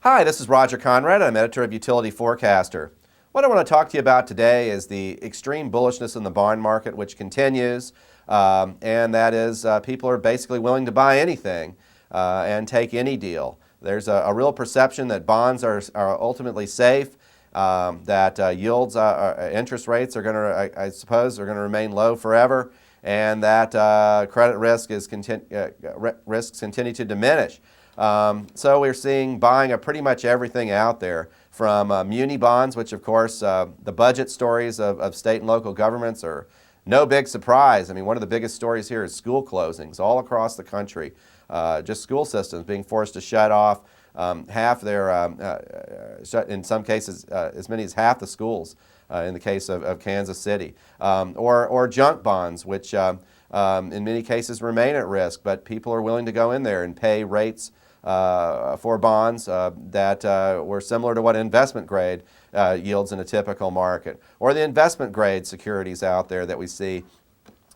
Hi, this is Roger Conrad. I'm editor of Utility Forecaster. What I want to talk to you about today is the extreme bullishness in the bond market, which continues, and that is people are basically willing to buy anything and take any deal. There's a real perception that bonds are ultimately safe, that yields, interest rates are going to, I suppose, are going to remain low forever, and that credit risks continue to diminish. So we're seeing buying of pretty much everything out there, from muni bonds, which of course the budget stories of state and local governments are no big surprise. I mean, one of the biggest stories here is school closings all across the country. Just school systems being forced to shut off half their, in some cases, as many as half the schools in the case of Kansas City. Or junk bonds, which in many cases remain at risk, but people are willing to go in there and pay rates for bonds that were similar to what investment grade yields in a typical market, or the investment grade securities out there that we see,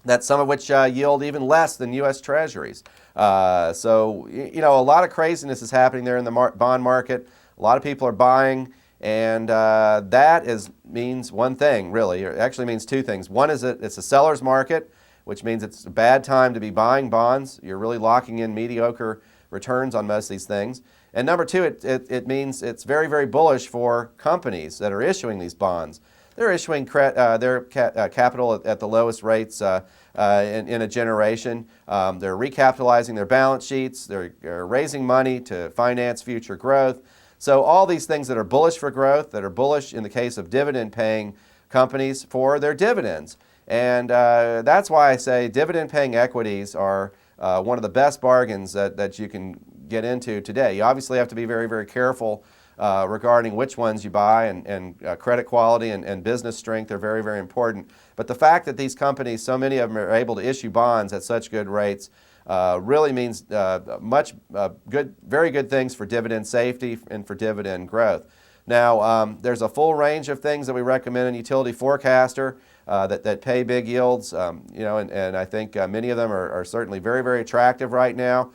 that some of which yield even less than U.S. Treasuries. So, you know, a lot of craziness is happening there in the bond market. A lot of people are buying, and that means one thing, really, or actually means two things. One is that it's a seller's market, which means it's a bad time to be buying bonds. You're really locking in mediocre returns on most of these things. And number two, it means it's very, very bullish for companies that are issuing these bonds. They're issuing their capital at the lowest rates in a generation. They're recapitalizing their balance sheets. They're raising money to finance future growth. So all these things that are bullish for growth, that are bullish in the case of dividend-paying companies for their dividends. And that's why I say dividend-paying equities are one of the best bargains that you can get into today. You obviously have to be very, very careful regarding which ones you buy, and credit quality and business strength are very, very important. But the fact that these companies, so many of them are able to issue bonds at such good rates, really means very good things for dividend safety and for dividend growth. Now, there's a full range of things that we recommend in Utility Forecaster that pay big yields, you know, and I think many of them are certainly very, very attractive right now.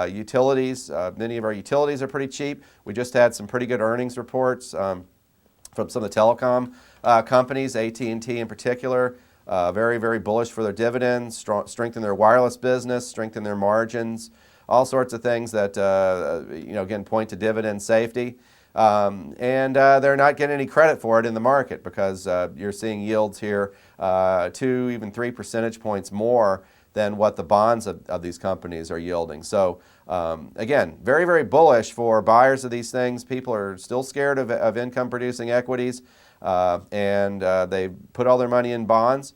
Utilities, many of our utilities are pretty cheap. We just had some pretty good earnings reports from some of the telecom companies, AT&T in particular. Very, very bullish for their dividends, strengthen their wireless business, strengthen their margins, all sorts of things that, you know, again, point to dividend safety. And they're not getting any credit for it in the market, because you're seeing yields here 2, even 3 percentage points more than what the bonds of these companies are yielding. So again, very, very bullish for buyers of these things. People are still scared of income-producing equities, and they put all their money in bonds.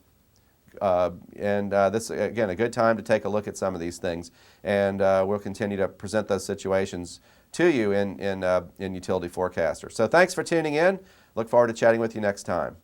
This, again, a good time to take a look at some of these things. And we'll continue to present those situations to you in Utility Forecaster. So thanks for tuning in. Look forward to chatting with you next time.